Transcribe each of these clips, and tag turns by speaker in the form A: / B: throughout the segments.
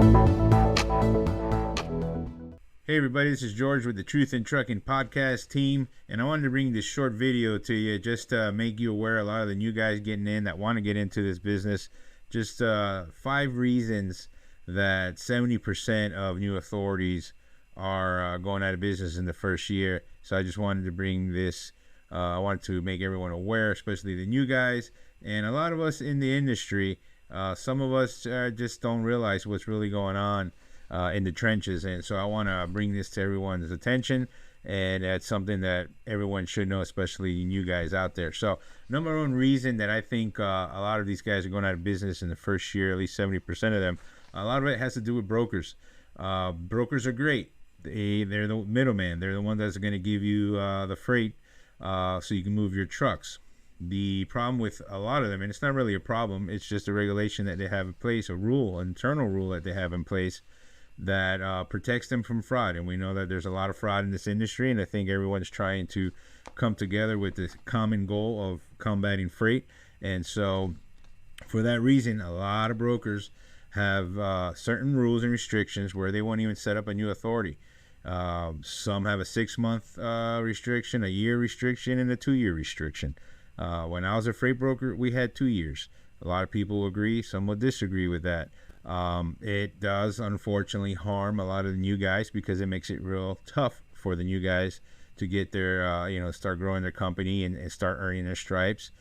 A: Hey everybody, this is George with the Truth in Trucking podcast team, and I wanted to bring this short video to you just to make you aware of a lot of the new guys getting in that want to get into this business. Just 5 reasons that 70% of new authorities are going out of business in the first year. So I just wanted to bring this, I wanted to make everyone aware, especially the new guys, and a lot of us in the industry. Some of us just don't realize what's really going on in the trenches, and so I want to bring this to everyone's attention, and that's something that everyone should know, especially new guys out there. So number one reason that I think a lot of these guys are going out of business in the first year, at least 70% of them, a lot of it has to do with brokers. Brokers are great. They're the middleman. They're the one that's going to give you the freight so you can move your trucks. The problem with a lot of them, and it's not really a problem, it's just a regulation that they have in place, a rule, an internal rule that they have in place that protects them from fraud. And we know that there's a lot of fraud in this industry, and I think everyone's trying to come together with the common goal of combating freight. And so for that reason, a lot of brokers have certain rules and restrictions where they won't even set up a new authority. Some have a 6-month restriction, a year restriction, and a 2-year restriction. When I was a freight broker, we had 2 years. A lot of people agree, some will disagree with that. It does unfortunately harm a lot of the new guys because it makes it real tough for the new guys to get their start growing their company and start earning their stripes.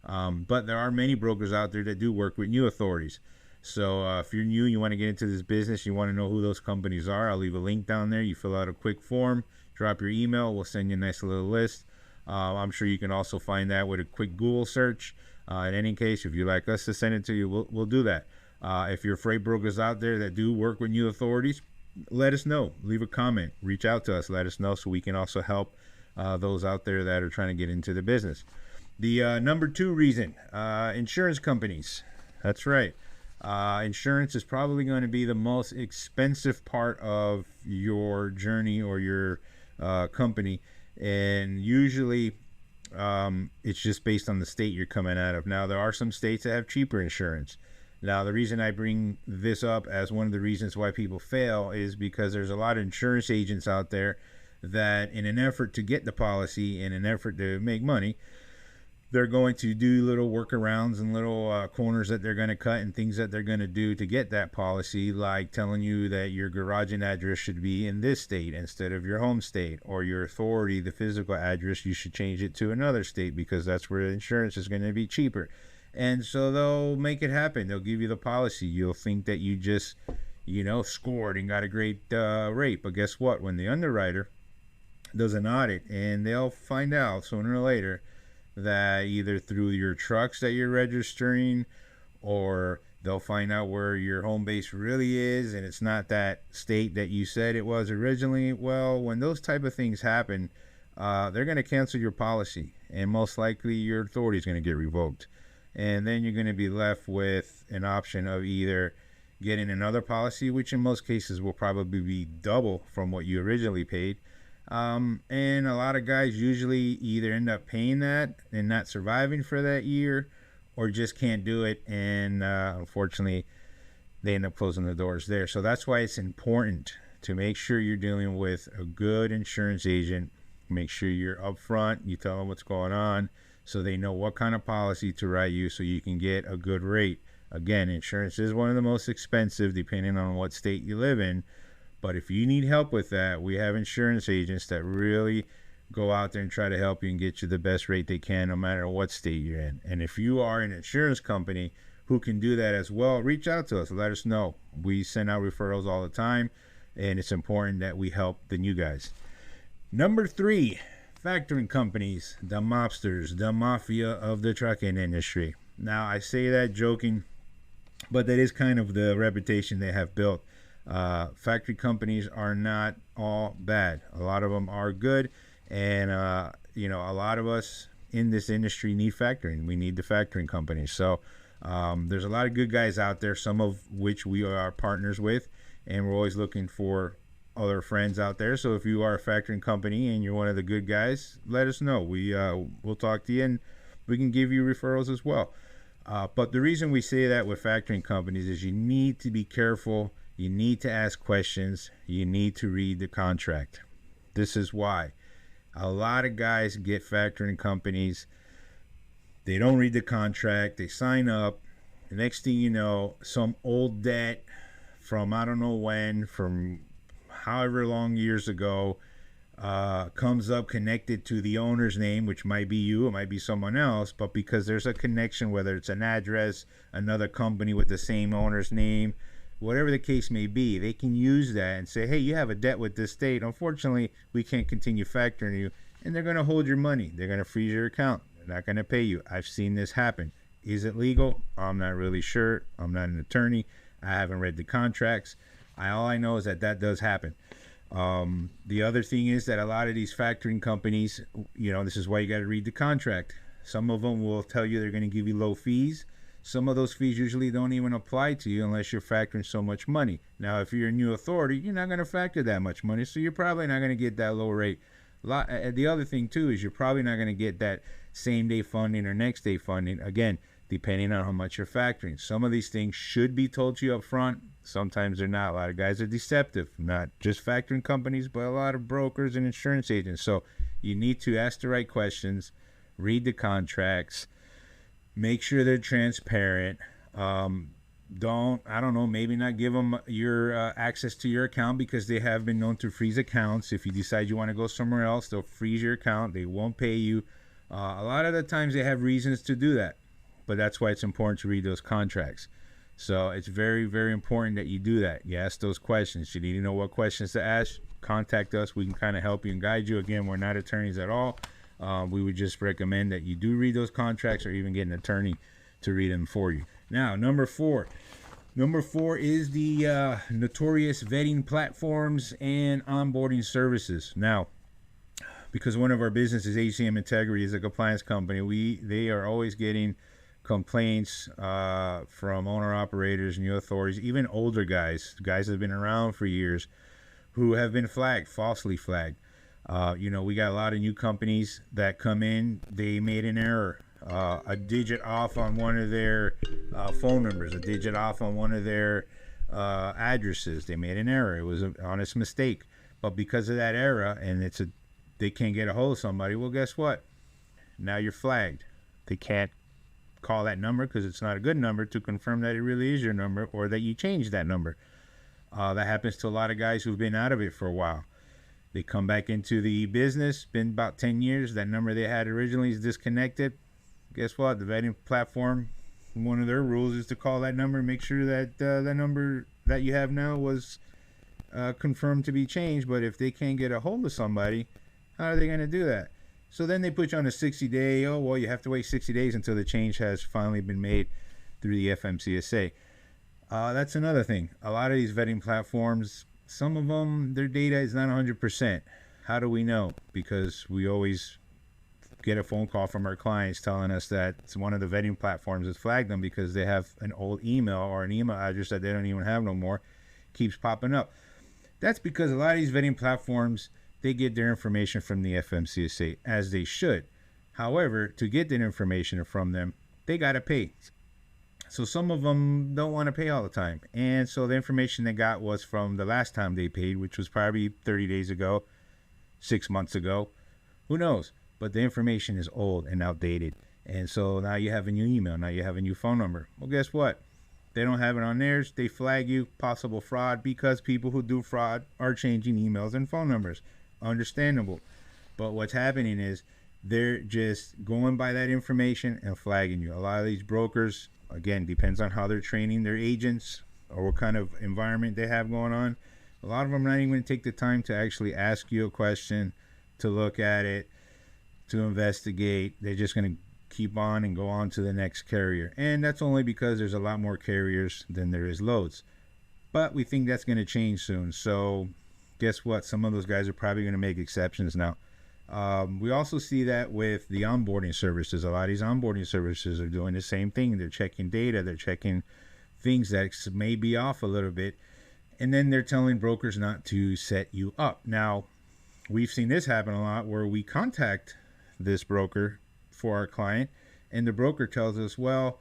A: But there are many brokers out there that do work with new authorities. So if you're new, you want to get into this business, you want to know who those companies are, I'll leave a link down there. You fill out a quick form, drop your email, we'll send you a nice little list. I'm sure you can also find that with a quick Google search. In any case, if you'd like us to send it to you, we'll do that. If you're freight brokers out there that do work with new authorities, let us know. Leave a comment. Reach out to us. Let us know so we can also help those out there that are trying to get into the business. The number 2 reason, insurance companies. That's right. Insurance is probably going to be the most expensive part of your journey or your company. And usually it's just based on the state you're coming out of. Now, there are some states that have cheaper insurance. Now, the reason I bring this up as one of the reasons why people fail is because there's a lot of insurance agents out there that in an effort to get the policy, in an effort to make money, they're going to do little workarounds and little corners that they're going to cut and things that they're going to do to get that policy, like telling you that your garaging address should be in this state instead of your home state, or your authority, the physical address, you should change it to another state because that's where the insurance is going to be cheaper. And so they'll make it happen. They'll give you the policy. You'll think that you just, scored and got a great rate. But guess what? When the underwriter does an audit, and they'll find out sooner or later that either through your trucks that you're registering, or they'll find out where your home base really is, and it's not that state that you said it was originally. Well, when those type of things happen, they're going to cancel your policy, and most likely your authority is going to get revoked. And then you're going to be left with an option of either getting another policy, which in most cases will probably be double from what you originally paid. And a lot of guys usually either end up paying that and not surviving for that year, or just can't do it, and unfortunately they end up closing the doors there. So that's why it's important to make sure you're dealing with a good insurance agent. Make sure you're upfront, you tell them what's going on, so they know what kind of policy to write you so you can get a good rate. Again, insurance is one of the most expensive depending on what state you live in. But if you need help with that, we have insurance agents that really go out there and try to help you and get you the best rate they can no matter what state you're in. And if you are an insurance company who can do that as well, reach out to us. Let us know. We send out referrals all the time, and it's important that we help the new guys. Number 3. Factoring companies, the mobsters, the mafia of the trucking industry. Now, I say that joking, but that is kind of the reputation they have built. Factory companies are not all bad. A lot of them are good, and a lot of us in this industry need factoring. We need the factoring companies. So there's a lot of good guys out there, some of which we are partners with, and we're always looking for other friends out there. So if you are a factoring company and you're one of the good guys, let us know. We'll talk to you, and we can give you referrals as well. But the reason we say that with factoring companies is you need to be careful You need to ask questions. You need to read the contract. This is why. A lot of guys get factoring companies. They don't read the contract. They sign up. The next thing you know, some old debt from I don't know when, from however long years ago, comes up connected to the owner's name, which might be you, it might be someone else, but because there's a connection, whether it's an address, another company with the same owner's name, whatever the case may be, they can use that and say, hey, you have a debt with this state. Unfortunately, we can't continue factoring you, and they're going to hold your money. They're going to freeze your account. They're not going to pay you. I've seen this happen. Is it legal? I'm not really sure. I'm not an attorney. I haven't read the contracts. All I know is that does happen. The other thing is that a lot of these factoring companies, this is why you got to read the contract. Some of them will tell you they're going to give you low fees. Some of those fees usually don't even apply to you unless you're factoring so much money. Now, if you're a new authority, you're not going to factor that much money, so you're probably not going to get that low rate. The other thing, too, is you're probably not going to get that same-day funding or next-day funding, again, depending on how much you're factoring. Some of these things should be told to you up front. Sometimes they're not. A lot of guys are deceptive, not just factoring companies, but a lot of brokers and insurance agents. So you need to ask the right questions, read the contracts, make sure they're transparent. Maybe not give them your access to your account, because they have been known to freeze accounts. If you decide you want to go somewhere else, they'll freeze your account. They won't pay you. A lot of the times they have reasons to do that, but that's why it's important to read those contracts. So it's very, very important that you do that. You ask those questions. You need to know what questions to ask. Contact us. We can kind of help you and guide you. Again, we're not attorneys at all. We would just recommend that you do read those contracts, or even get an attorney to read them for you. Now, number four. Number four is the notorious vetting platforms and onboarding services. Now, because one of our businesses, HCM Integrity, is a compliance company, they are always getting complaints from owner-operators, new authorities, even older guys that have been around for years, who have been falsely flagged. We got a lot of new companies that come in. They made an error, a digit off on one of their phone numbers, a digit off on one of their addresses. They made an error. It was an honest mistake. But because of that error, and they can't get a hold of somebody, well, guess what? Now you're flagged. They can't call that number because it's not a good number to confirm that it really is your number, or that you changed that number. That happens to a lot of guys who've been out of it for a while. They come back into the business, been about 10 years, that number they had originally is disconnected. Guess what? The vetting platform, one of their rules is to call that number and make sure that the number that you have now was confirmed to be changed. But if they can't get a hold of somebody, how are they going to do that? So then they put you on a 60-day, you have to wait 60 days until the change has finally been made through the FMCSA. That's another thing. A lot of these vetting platforms, some of them, their data is not 100%. How do we know? Because we always get a phone call from our clients telling us that one of the vetting platforms has flagged them because they have an old email or an email address that they don't even have no more, keeps popping up. That's because a lot of these vetting platforms, they get their information from the FMCSA, as they should. However, to get that information from them, they got to pay. So some of them don't want to pay all the time. And so the information they got was from the last time they paid, which was probably 30 days ago, 6 months ago. Who knows? But the information is old and outdated. And so now you have a new email. Now you have a new phone number. Well, guess what? They don't have it on theirs. They flag you, possible fraud, because people who do fraud are changing emails and phone numbers. Understandable. But what's happening is they're just going by that information and flagging you. A lot of these brokers, again, depends on how they're training their agents or what kind of environment they have going on. A lot of them are not even going to take the time to actually ask you a question, to look at it, to investigate. They're just going to keep on and go on to the next carrier. And that's only because there's a lot more carriers than there is loads. But we think that's going to change soon. So guess what? Some of those guys are probably going to make exceptions now. We also see that with the onboarding services. A lot of these onboarding services are doing the same thing. They're checking data. They're checking things that may be off a little bit. And then they're telling brokers not to set you up. Now, we've seen this happen a lot where we contact this broker for our client, and the broker tells us, well,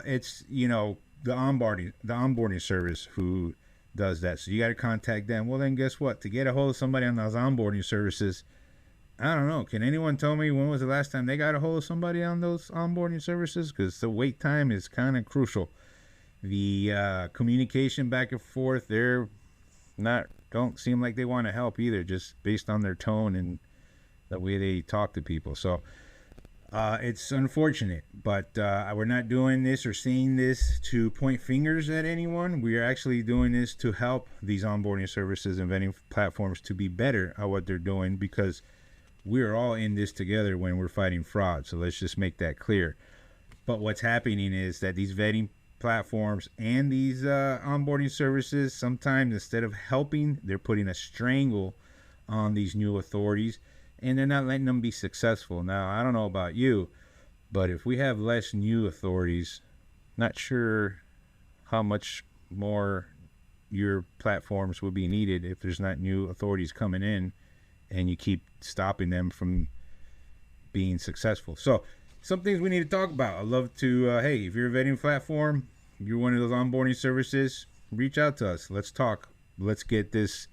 A: it's, the onboarding service who does that. So you got to contact them. Well, then guess what? To get a hold of somebody on those onboarding services, I don't know. Can anyone tell me when was the last time they got a hold of somebody on those onboarding services? Because the wait time is kind of crucial. The communication back and forth, don't seem like they want to help either, just based on their tone and the way they talk to people. So it's unfortunate, but we're not doing this or saying this to point fingers at anyone. We are actually doing this to help these onboarding services and vetting platforms to be better at what they're doing, because we're all in this together when we're fighting fraud. So let's just make that clear. But what's happening is that these vetting platforms and these onboarding services, sometimes instead of helping, they're putting a strangle on these new authorities, and they're not letting them be successful. Now, I don't know about you, but if we have less new authorities, not sure how much more your platforms will be needed if there's not new authorities coming in and you keep stopping them from being successful. So some things we need to talk about. I'd love to, hey, if you're a vetting platform, you're one of those onboarding services, reach out to us. Let's talk. Let's get this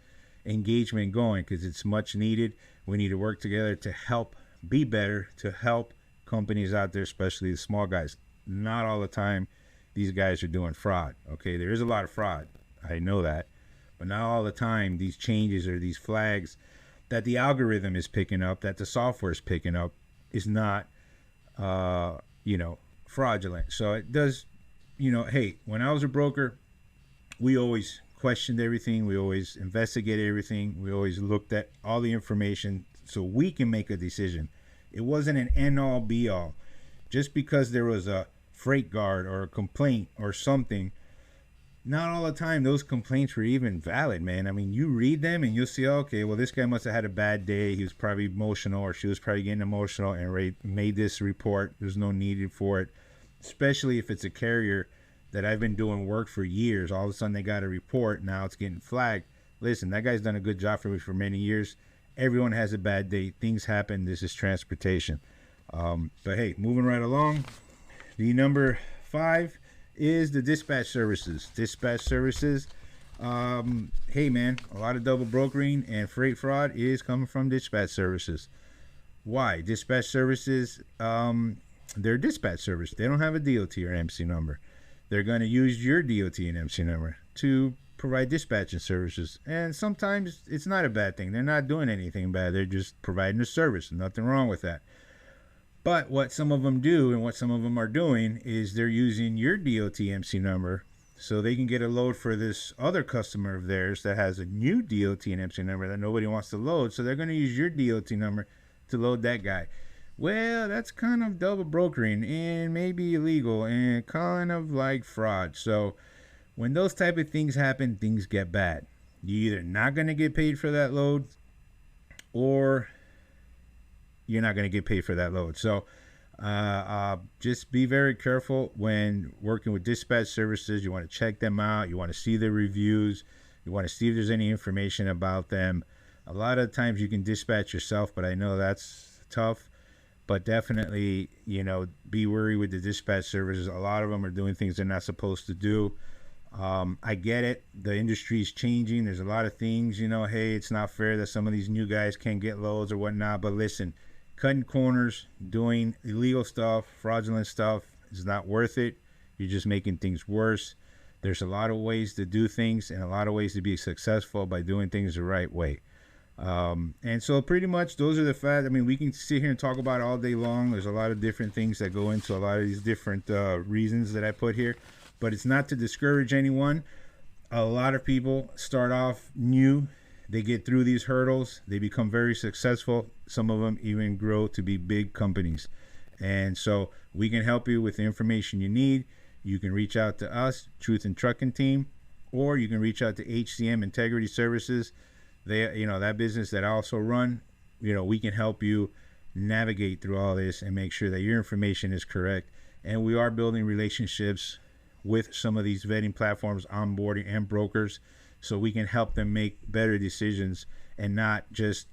A: engagement going, because it's much needed. We need to work together to help be better, to help companies out there, especially the small guys. Not all the time these guys are doing fraud. Okay, there is a lot of fraud. I know that. But not all the time these changes or these flags that the algorithm is picking up, that the software is picking up, is not, fraudulent. So it does, hey, when I was a broker, we always questioned everything. We always investigated everything. We always looked at all the information so we can make a decision. It wasn't an end-all be-all. Just because there was a freight guard or a complaint or something, not all the time those complaints were even valid, man. I mean, you read them and you'll see, okay, well, this guy must have had a bad day. He was probably emotional, or she was probably getting emotional and made this report. There's no need for it, especially if it's a carrier that I've been doing work for years. All of a sudden they got a report. Now it's getting flagged. Listen, that guy's done a good job for me for many years. Everyone has a bad day. Things happen. This is transportation. But hey, moving right along. The number 5 is the dispatch services. Dispatch services. Hey man, a lot of double brokering and freight fraud is coming from dispatch services. Why? Dispatch services, they're dispatch service. They don't have a DOT or MC number. They're going to use your DOT and MC number to provide dispatching services. And sometimes it's not a bad thing. They're not doing anything bad. They're just providing a service. Nothing wrong with that. But what some of them do and what some of them are doing is they're using your DOT MC number so they can get a load for this other customer of theirs that has a new DOT and MC number that nobody wants to load. So they're going to use your DOT number to load that guy. Well, that's kind of double brokering and maybe illegal and kind of like fraud. So when those type of things happen, things get bad. You're either not going to get paid for that load, or you're not going to get paid for that load. So just be very careful when working with dispatch services. You want to check them out. You want to see their reviews. You want to see if there's any information about them. A lot of times you can dispatch yourself, but I know that's tough. But definitely, be wary with the dispatch services. A lot of them are doing things they're not supposed to do. I get it. The industry is changing. There's a lot of things, hey, it's not fair that some of these new guys can't get loads or whatnot. But listen, cutting corners, doing illegal stuff, fraudulent stuff is not worth it. You're just making things worse. There's a lot of ways to do things and a lot of ways to be successful by doing things the right way. And so pretty much those are the facts. I mean, we can sit here and talk about it all day long. There's a lot of different things that go into a lot of these different reasons that I put here, but it's not to discourage anyone. A lot of people start off new. They get through these hurdles. They become very successful. Some of them even grow to be big companies. And so we can help you with the information you need. You can reach out to us, Truth in Trucking Team, or you can reach out to HCM Integrity Services. They, that business that I also run, we can help you navigate through all this and make sure that your information is correct. And we are building relationships with some of these vetting platforms, onboarding and brokers, so we can help them make better decisions and not just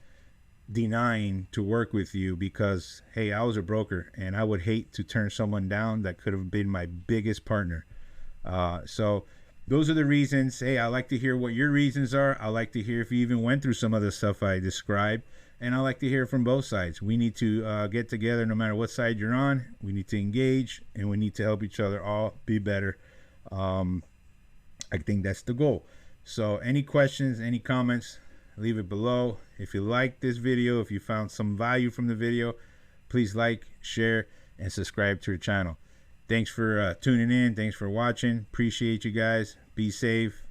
A: denying to work with you because, hey, I was a broker and I would hate to turn someone down that could have been my biggest partner. So those are the reasons. Hey, I like to hear what your reasons are. I like to hear if you even went through some of the stuff I described. And I like to hear from both sides. We need to get together no matter what side you're on. We need to engage, and we need to help each other all be better. I think that's the goal. So any questions, any comments, leave it below. If you like this video, if you found some value from the video, please like, share, and subscribe to our channel. Thanks for tuning in. Thanks for watching. Appreciate you guys. Be safe.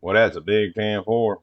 B: Well, that's a big 10-4.